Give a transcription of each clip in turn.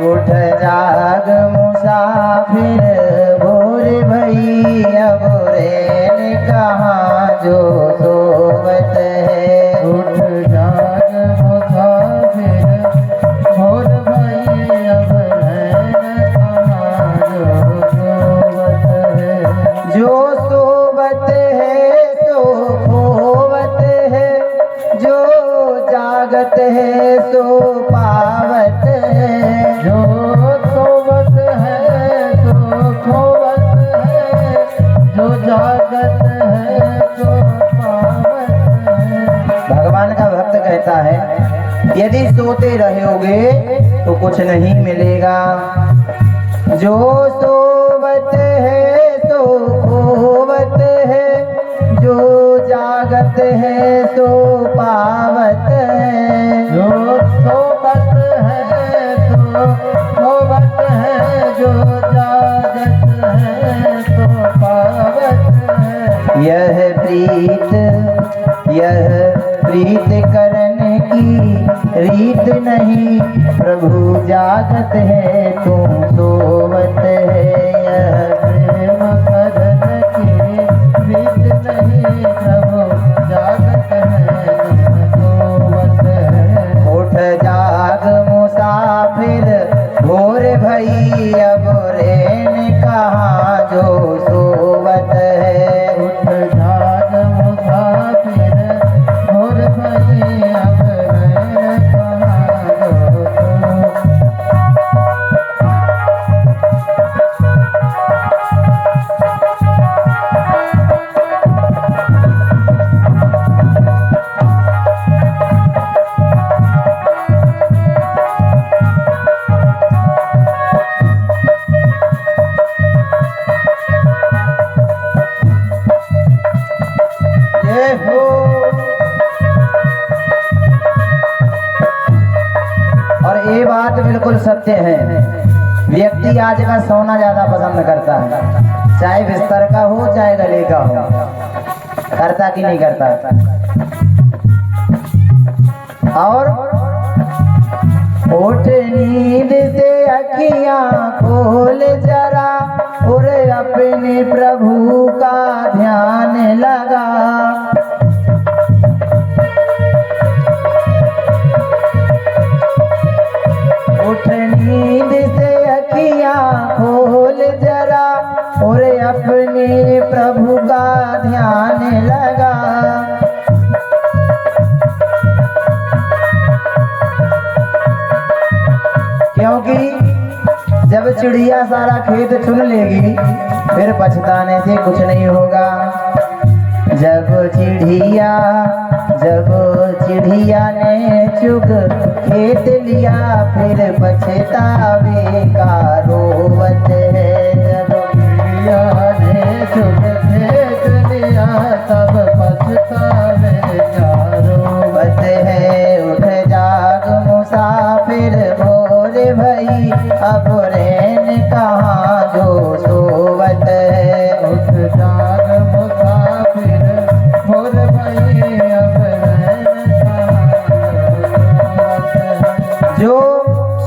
उठ जाग मुसाफिर भोर भई अब रैन कहाँ जो सोवत है। उठ जाग मुसाफिर भोर भई अब रैन कहाँ जो सोवत है। जो सोवत है सो खोवत है, जो जागत है सो पावत है। जो सोवत है सो खोवत है, जो जागत है सो पावत है। भगवान का भक्त कहता है यदि सोते रहोगे तो कुछ नहीं मिलेगा। जो सोवत है सो खोवत है, जो जागत है सो पावत है। जो सोवत है सो खोवत है, जो जागत है सो पावत है। यह प्रीत करने की रीत नहीं, प्रभु जागत है तुम सोवत है। यह प्रेम करने की रीत नहीं, प्रभु जागत है तुम सोवत है। उठ जाग मुसाफिर भोर भई अब रैन कहाँ जो सोवत है। उठ जाग मुसाफिर भोर भई अब रैन कहाँ जो सोवत है। जय हो। और ये बात बिल्कुल सत्य है, व्यक्ति आज का सोना ज्यादा पसंद करता है, चाहे बिस्तर का हो चाहे गले का हो। करता कि नहीं करता? और उठ नींद से अखियां खोल जरा और अपने प्रभु का ध्यान लगा। उठ नींद से अखियां खोल जरा और अपने प्रभु का ध्यान लगा। क्योंकि जब चिड़िया सारा खेत चुन लेगी फिर पछताने से कुछ नहीं होगा। जब चिड़िया ने चुग खेत लिया फिर पछतावे का रोवत है। जब चिड़िया ने चुग खेत लिया तब पछतावे का रोवत है। उठ जाग मुसाफिर भोर भई अब रैन कहाँ जो सोवत है। उठ जाग मुसाफिर भोर भई अब रैन कहाँ जो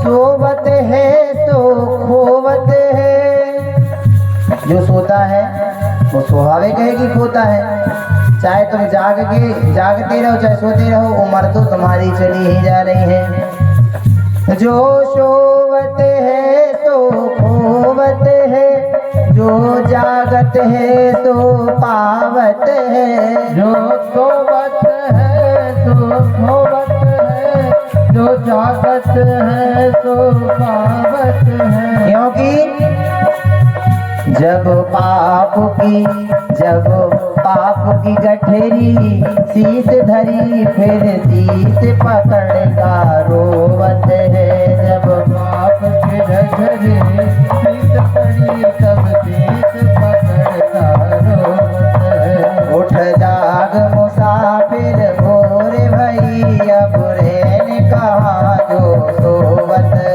सोवत है सो खोवत है। जो सोता है वो स्वाभाविक है कि खोता है। चाहे तुम जागते रहो चाहे सोते रहो, उम्र तो तुम्हारी चली ही जा रही है। जो सोवत है सो खोवत है, जो जागत है सो पावत है। जो सोवत है सो खोवत है, जो जागत है सो पावत है। क्योंकि जब पाप की गठरी शीत धरी फिर तीत पकड़ का रोवत है। जब पाप की गठरी शीत पड़ी तब तीत पकड़ का रोवत है। उठ जाग मुसाफिर भोर भई अब रैन कहाँ जो सोवत है।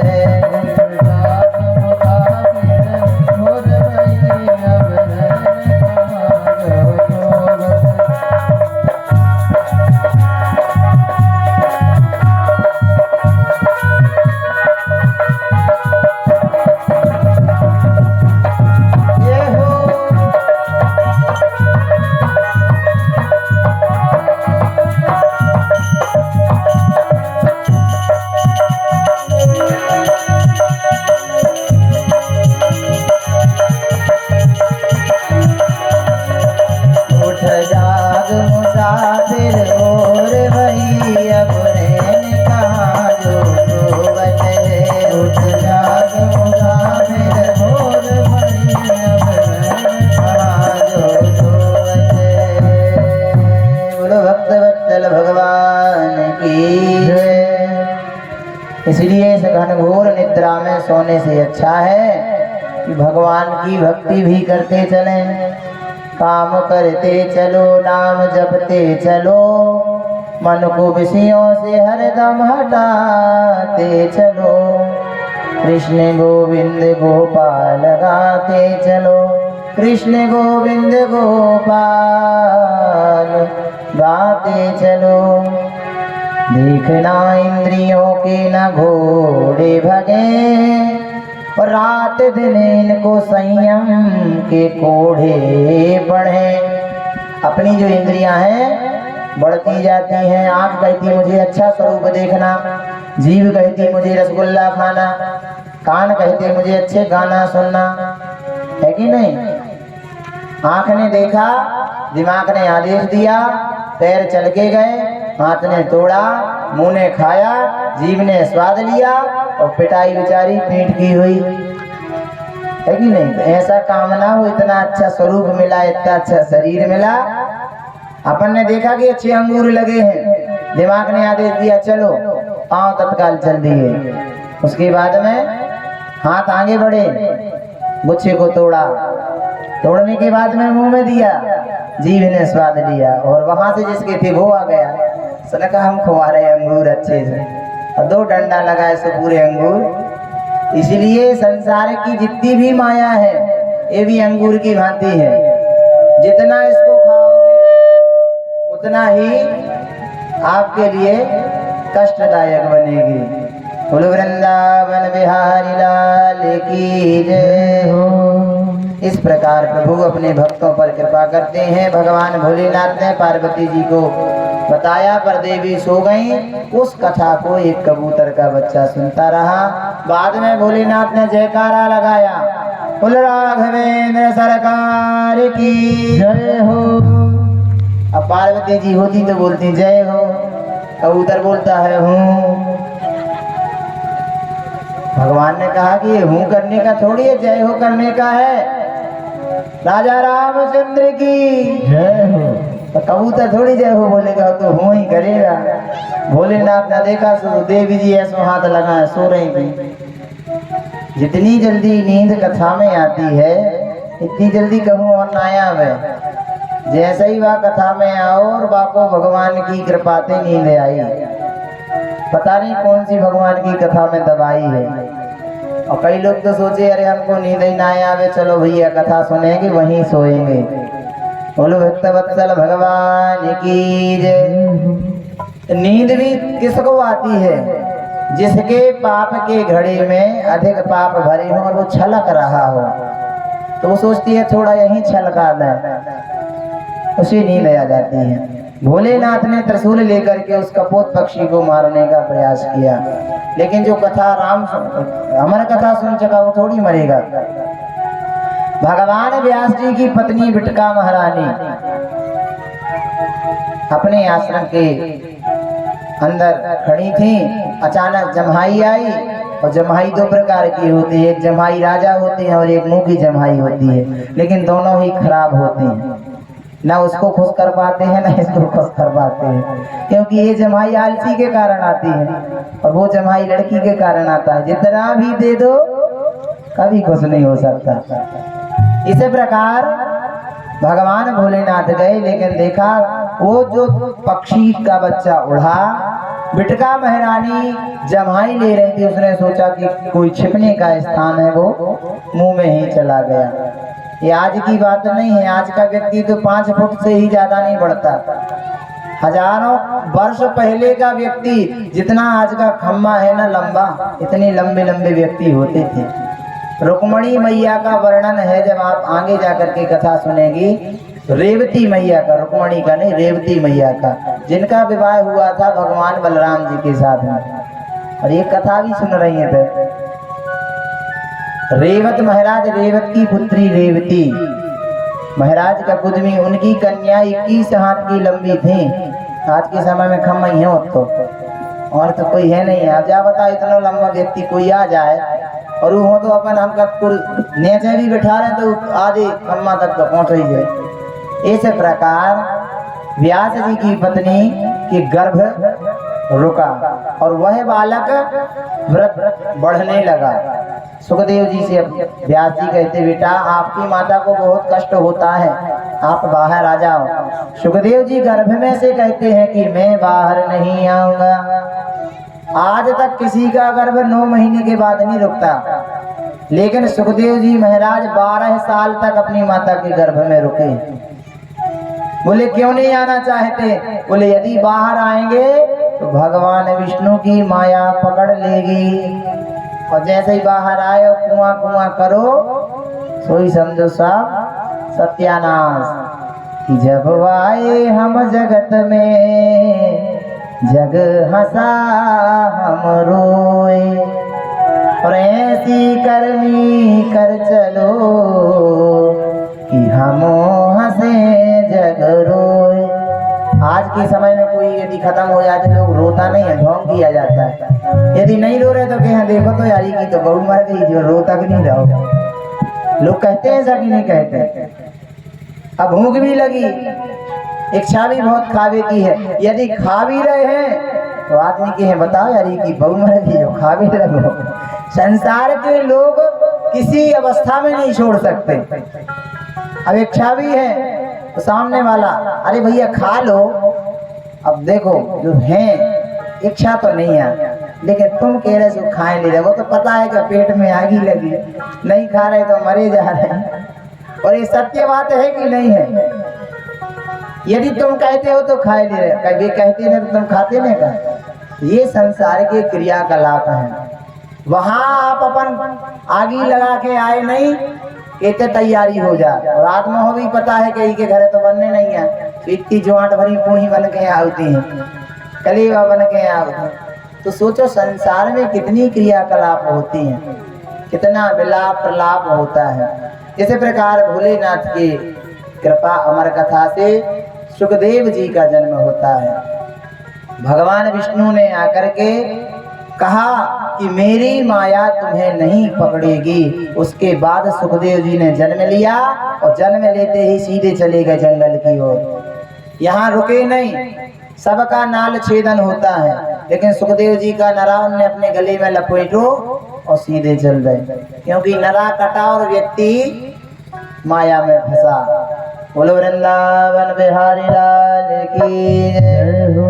इसलिए इस घनघोर निद्रा में सोने से अच्छा है कि भगवान की भक्ति भी करते चलें, काम करते चलो, नाम जपते चलो, मन को विषयों से हरदम हटाते चलो, कृष्ण गोविंद गोपाल गाते चलो, कृष्ण गोविंद गोपाल गाते चलो। देखना इंद्रियों के न घोड़े भगे, और रात दिन इनको संयम के कोढ़े बढ़े। अपनी जो इंद्रियां हैं बढ़ती जाती हैं। आँख कहती मुझे अच्छा स्वरूप देखना, जीभ कहती मुझे रसगुल्ला खाना, कान कहते मुझे अच्छे गाना सुनना, है कि नहीं? आँख ने देखा, दिमाग ने आदेश दिया, पैर चल के गए, हाथ ने तोड़ा, मुंह ने खाया, जीभ ने स्वाद लिया, और पिटाई बेचारी पीठ की हुई, है कि नहीं? तो ऐसा काम ना हो, इतना अच्छा स्वरूप मिला, इतना अच्छा शरीर मिला। अपन ने देखा कि अच्छे अंगूर लगे हैं, दिमाग ने आदेश दिया चलो, पांव तत्काल चल दिए। उसके बाद में हाथ आगे बढ़े, गुच्छे को तोड़ा, तोड़ने के बाद में मुंह में दिया, जीभ ने स्वाद लिया, और वहां से जिसके थे वो आ गया, उसने कहा हम खुआ रहे अंगूर अच्छे से, और 2 डंडा लगाए सो पूरे अंगूर। इसलिए संसार की जितनी भी माया है ये भी अंगूर की भांति है, जितना इसको खाओगे उतना ही आपके लिए कष्टदायक बनेगी। बोलो वृंदावन बिहारी लाल की जय हो। इस प्रकार प्रभु अपने भक्तों पर कृपा करते हैं। भगवान भोलेनाथ ने पार्वती जी को बताया, पर देवी सो गई। उस कथा को एक कबूतर का बच्चा सुनता रहा। बाद में भोलेनाथ ने जयकारा लगाया, बोल राघवेंद्र सरकार की जय हो। अब पार्वती जी होती तो बोलती जय हो, कबूतर बोलता है हूँ। भगवान ने कहा कि ये हूँ करने का थोड़ी है, जय हो करने का है। राजा रामचंद्र की जय हो। तो कबूतर थोड़ी जय हो बोलेगा, तो हूँ ही करेगा। भोलेनाथ ने देखा सो देवी जी ऐसो हाथ लगाए, सो रही थी। जितनी जल्दी नींद कथा में आती है इतनी जल्दी कहूँ और नायाब है। जैसे ही वह कथा में आओ और बाको भगवान की कृपा से नींद आई। पता नहीं कौन सी भगवान की कथा में दवाई है। और कई लोग तो सोचे अरे हमको नींद ही ना आवे, चलो भैया कथा सुनेंगे वहीं सोएंगे। बोलो भक्त वत्सल भगवान की जय। नींद भी किसको आती है? जिसके पाप के घड़े में अधिक पाप भरे हो और वो छलक रहा हो, तो वो सोचती है थोड़ा यहीं छलका दें, उसे नींद आ जाती है। भोलेनाथ ने त्रिशूल लेकर के उस कपोत पक्षी को मारने का प्रयास किया, लेकिन जो कथा हमारा कथा सुन चुका वो थोड़ी मरेगा। भगवान व्यास जी की पत्नी बिटका महारानी अपने आश्रम के अंदर खड़ी थी। अचानक जम्हाई आई, और जम्हाई 2 प्रकार की होती है, एक जम्हाई राजा होती है और एक मूंगी जम्हाई होती है, लेकिन दोनों ही खराब होती हैं। ना उसको खुश कर पाते हैं ना इसको खुश कर पाते हैं, क्योंकि ये जमाई आलसी के कारण आती है और वो जमाई लड़की के कारण आता है। जितना भी दे दो कभी खुश नहीं हो सकता। इसी प्रकार भगवान भोलेनाथ गए, लेकिन देखा वो जो पक्षी का बच्चा उड़ा, बिटका महारानी जमाई ले रही थी। उसने सोचा कि कोई छिपने का स्थान है, वो मुंह में ही चला गया। ये आज की बात नहीं है, आज का व्यक्ति तो 5 फुट से ही ज्यादा नहीं बढ़ता। हजारों वर्ष पहले का व्यक्ति जितना आज का खम्मा है ना लंबा, इतने लंबे लंबे व्यक्ति होते थे। रुक्मणी मैया का वर्णन है, जब आप आगे जाकर के कथा सुनेंगी, रेवती मैया का, रुक्मणी का नहीं, रेवती मैया का, जिनका विवाह हुआ था भगवान बलराम जी के साथ में। और ये कथा भी सुन रही है। रेवत महाराज, रेवत की पुत्री रेवती महाराज का कुदमी, उनकी कन्या 21 हाथ की लंबी थी। आज के समय में खम्मा ही है तो, और तो कोई है नहीं है। अब जा बता, इतना लंबा व्यक्ति कोई आ जाए और वो हो तो अपन हम नीचे भी बैठा रहे तो आधे खम्मा तक तो पहुंच ही जाए। इस प्रकार व्यास जी की पत्नी के गर्भ रुका और वह बालक व्रत बढ़ने लगा। सुखदेव जी से व्यास जी कहते, बेटा आपकी माता को बहुत कष्ट होता है, आप बाहर आ जाओ। सुखदेव जी गर्भ में से कहते हैं कि मैं बाहर नहीं आऊंगा। आज तक किसी का गर्भ 9 महीने के बाद नहीं रुकता, लेकिन सुखदेव जी महाराज 12 साल तक अपनी माता के गर्भ में रुके। बोले क्यों नहीं आना चाहते? बोले यदि बाहर आएंगे तो भगवान विष्णु की माया पकड़ लेगी, और जैसे ही बाहर आए कुआं कुआं करो सोई समझो सब सत्यानाश। कि जब आए हम जगत में जग हंसा हम रोए, और ऐसी करनी कर चलो कि हम हंसे जग रोए। आज के समय में कोई यदि खत्म हो जाते लोग रोता नहीं है, ढोंग किया जाता है। यदि नहीं रो रहे तो कहें देखो तो यारी की तो बहू मर गई, जो रोता भी नहीं रहो। लोग कहते हैं ऐसा कि नहीं कहते? अब भूख भी लगी, इच्छा भी बहुत खावे की है, यदि खा भी रहे हैं तो आदमी के हैं बताओ यारी की बहू मर गई, जो खा भी रहे हो। संसार के लोग किसी अवस्था में नहीं छोड़ सकते। अब इच्छा भी है तो सामने वाला अरे भैया खा लो। अब देखो जो है इच्छा तो नहीं है, लेकिन तुम कह रहे हो खाए ले रहे हो, तो पता है कि पेट में आग ही लगी, नहीं खा रहे तो मरे जा रहे हैं। और ये सत्य बात है कि नहीं है? यदि तुम कहते हो तो खाए ले रहे, कभी कहते नहीं तो तुम खाते नहीं का। ये संसार के क्रियाकलाप हैं। वहां आप अपन आगी लगा के आए नहीं, कहते तैयारी हो जा। रात में हो भी पता है कि के घर तो बनने नहीं है, तो इतनी ज्वाट भरी पूही बन के आती है, कलीवा बन के आती। तो सोचो संसार में कितनी क्रियाकलाप होती हैं, कितना विलाप प्रलाप होता है। इसी प्रकार भोलेनाथ की कृपा अमर कथा से सुखदेव जी का जन्म होता है। भगवान विष्णु ने आकर के कहा कि मेरी माया तुम्हें नहीं पकड़ेगी। उसके बाद सुखदेव जी ने जन्म लिया और जन्म लेते ही सीधे चले गए जंगल की ओर। यहाँ रुके नहीं, सबका नाल छेदन होता है, लेकिन सुखदेव जी का नरा उन्होंने अपने गले में लपेटो और सीधे चल गए, क्योंकि नरा कटा और व्यक्ति माया में फंसा। बोलो वृंदावन बिहारी लाल की जय हो।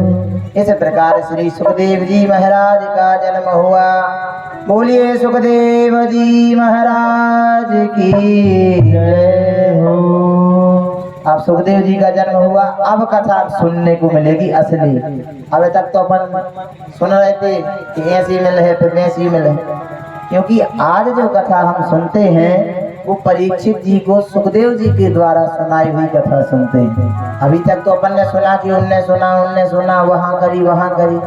इस प्रकार श्री सुखदेव जी महाराज का जन्म हुआ। बोलिए सुखदेव जी महाराज की जय हो। अब सुखदेव जी का जन्म हुआ, अब कथा सुनने को मिलेगी असली। अब तक तो अपन सुन रहे थे कि ऐसी मिल है फिर वैसी मिल है, क्योंकि आज जो कथा हम सुनते हैं वो परीक्षित जी को सुखदेव जी के द्वारा सुनाई हुई कथा सुनते हैं। अभी तक तो अपन ने सुना कि उनने सुना वहां करी,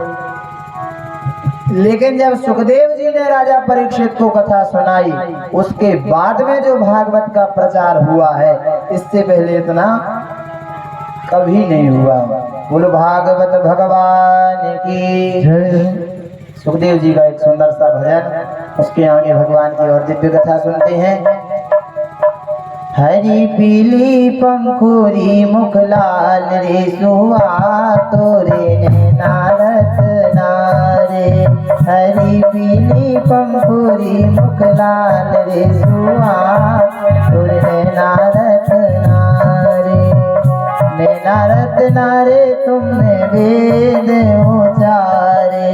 लेकिन जब सुखदेव जी ने राजा परीक्षित को कथा सुनाई, उसके बाद में जो भागवत का प्रचार हुआ है, इससे पहले इतना कभी नहीं हुआ। बोलो भागवत भगवान की जय। सुखदेव जी का एक सुंदर सा भजन, उसके आगे भगवान की और दिव्य कथा सुनते हैं। हरी पीली पंखुरी मुख लाल रे सुआ तोरे नारत नारे। हरी पीली पंखुरी मुख लाल रे सुआ तोरे नारत नारे। नारत नारे तुमने वेद उचारे।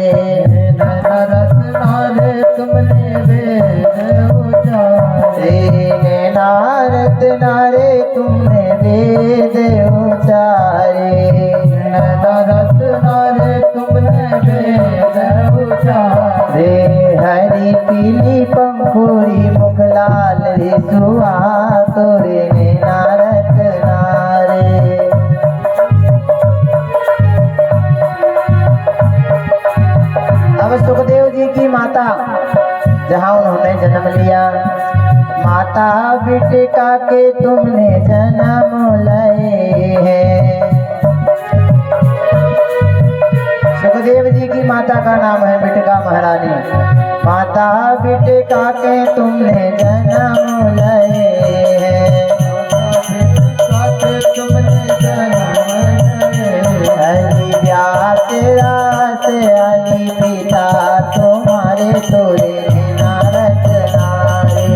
नारत नारे तुमने वेद उचारे। नारद नारे तुमने वेद उचारे। नारद नारे तुमने वेद उचारे। हरी पीली पंखुरी मुख लाल रे सुआ तोरे नारद नारे। अब सुखदेव जी की माता जहाँ उन्होंने जन्म लिया, माता बिटिका के तुमने जन्म लिए हैं। सुखदेव जी की माता का नाम है बिटिका महारानी। माता बिटिका के तुमने जन्म लिए हैं। तुमने जन्म लिए। हरि व्यास रास तोरे नारद नारे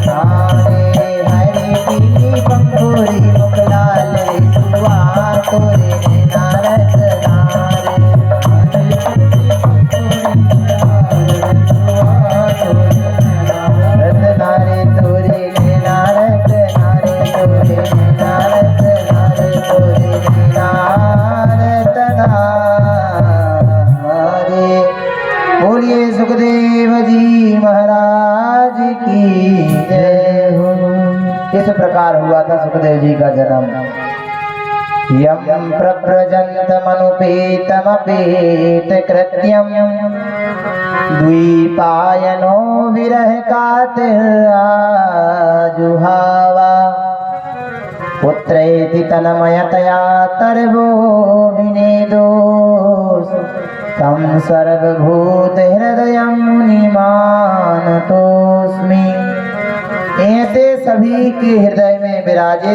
नारे हरे पीली पंखुड़ी मुखलाल सुआ तोरे नारद नारे नारे तोरे नारद नारे तोरे नारद नारे तोरे नारद नारे। बोलिए सुखदेव जी महाराज की जय हो। इस प्रकार हुआ था सुखदेव जी का जन्म। यम प्रव्रजन्तमनुपेतमपेत कृत्यम द्विपायनो विरह कातिराजुहावा पुत्रेति तन्मयतया तर्वो विनेदोष तं सर्वभूत हृदयं मुनिमानतोऽस्मि। ऐसे सभी के हृदय में विराजे